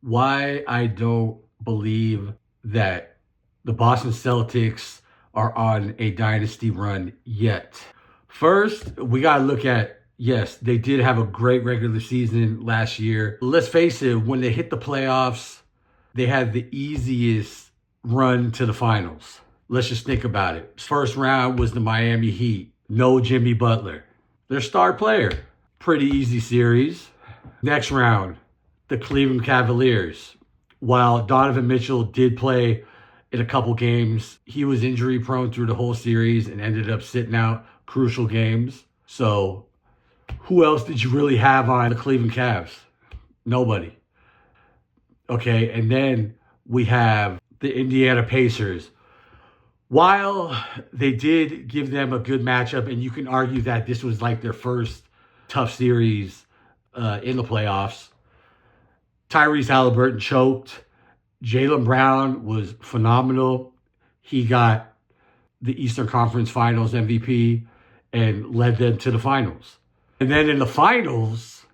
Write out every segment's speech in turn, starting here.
Why I don't believe that the Boston Celtics are on a dynasty run yet. First, we got to look at, yes, they did have a great regular season last year. Let's face it, when they hit the playoffs, they had the easiest run to the finals. Let's just think about it. First round was the Miami Heat. No Jimmy Butler. Their star player. Pretty easy series. Next round, the Cleveland Cavaliers. While Donovan Mitchell did play in a couple games, he was injury prone through the whole series and ended up sitting out crucial games. So who else did you really have on the Cleveland Cavs? Nobody. Okay, and then we have the Indiana Pacers. While they did give them a good matchup, and you can argue that this was like their first tough series in the playoffs, Tyrese Halliburton choked. Jaylen Brown was phenomenal. He got the Eastern Conference Finals MVP and led them to the finals. And then in the finals,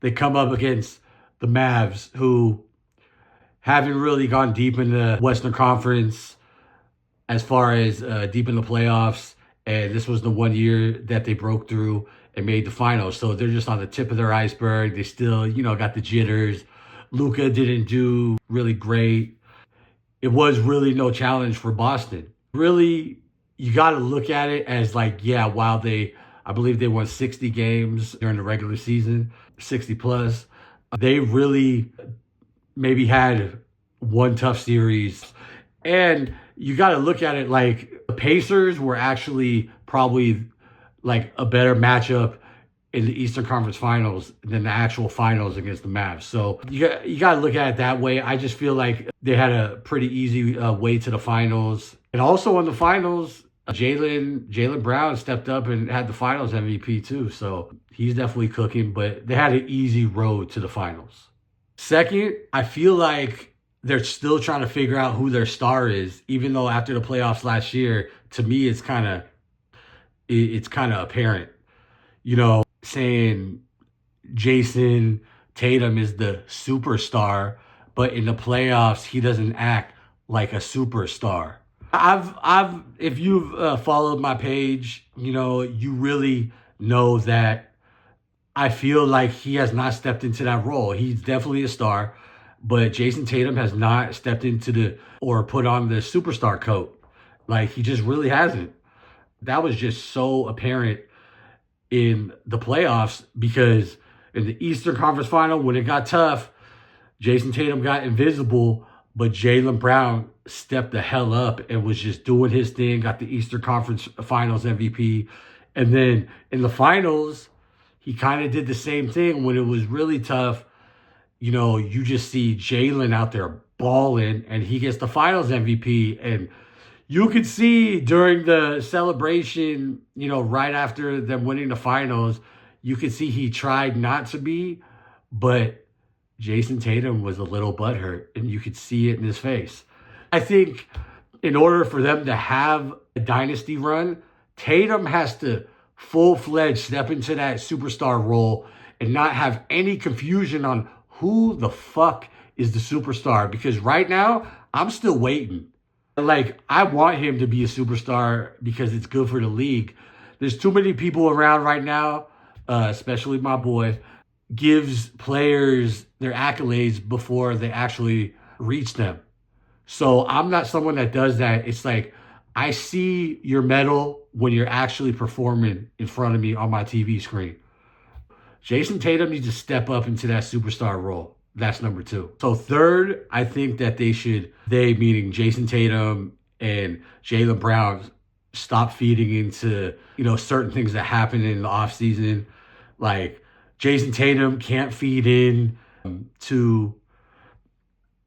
they come up against the Mavs, who haven't really gone deep in the Western Conference as far as deep in the playoffs. And this was the one year that they broke through and made the finals. So they're just on the tip of their iceberg. They still, got the jitters. Luka didn't do really great. It was really no challenge for Boston. Really, you got to look at it as like, yeah, while I believe they won 60 games during the regular season, 60 plus, they really maybe had one tough series. And you got to look at it like the Pacers were actually probably like a better matchup in the Eastern Conference Finals than the actual finals against the Mavs. So you got to look at it that way. I just feel like they had a pretty easy way to the finals. And also in the finals, Jaylen Brown stepped up and had the finals MVP too. So he's definitely cooking, but they had an easy road to the finals. Second, I feel like they're still trying to figure out who their star is, even though after the playoffs last year, to me, it's kind of apparent, saying Jason Tatum is the superstar, but in the playoffs, he doesn't act like a superstar. If you've followed my page, you really know that I feel like he has not stepped into that role. He's definitely a star, but Jason Tatum has not stepped into or put on the superstar coat. Like, he just really hasn't. That was just so apparent in the playoffs, because in the Eastern Conference Final, when it got tough, Jason Tatum got invisible, but Jaylen Brown stepped the hell up and was just doing his thing, got the Eastern Conference Finals MVP. And then in the finals, he kind of did the same thing when it was really tough. You just see Jaylen out there balling, and he gets the finals MVP. And you could see during the celebration, right after them winning the finals, you could see he tried not to be, but Jason Tatum was a little butthurt, and you could see it in his face. I think in order for them to have a dynasty run, Tatum has to full-fledged step into that superstar role and not have any confusion on who the fuck is the superstar. Because right now, I'm still waiting. Like, I want him to be a superstar because it's good for the league. There's too many people around right now, especially my boy, gives players their accolades before they actually reach them. So I'm not someone that does that. It's like, I see your medal when you're actually performing in front of me on my TV screen. Jason Tatum needs to step up into that superstar role. That's number two. So third, I think that they meaning Jason Tatum and Jaylen Brown, stop feeding into, certain things that happen in the offseason. Like, Jason Tatum can't feed in to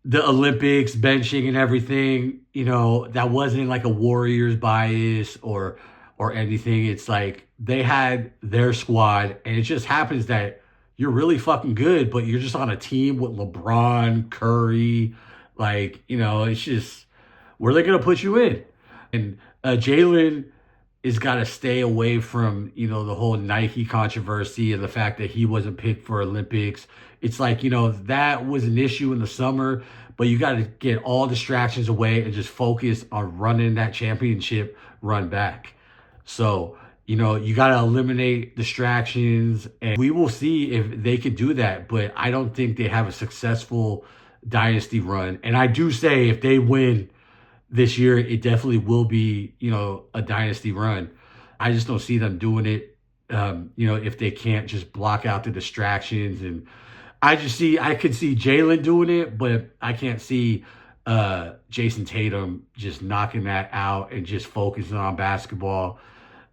the Olympics, benching and everything. That wasn't like a Warriors bias or anything. It's like they had their squad, and it just happens that you're really fucking good, but you're just on a team with LeBron, Curry. Like, it's just, where are they going to put you in? And Jaylen is got to stay away from, the whole Nike controversy and the fact that he wasn't picked for Olympics. It's like, that was an issue in the summer, but you got to get all distractions away and just focus on running that championship run back. So, you got to eliminate distractions, and we will see if they can do that. But I don't think they have a successful dynasty run. And I do say if they win this year, it definitely will be, a dynasty run. I just don't see them doing it, if they can't just block out the distractions. And I could see Jalen doing it, but I can't see Jason Tatum just knocking that out and just focusing on basketball.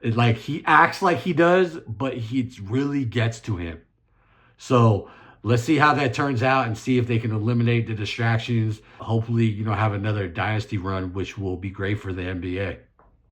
Like, he acts like he does, but he really gets to him. So let's see how that turns out and see if they can eliminate the distractions. Hopefully, have another dynasty run, which will be great for the NBA.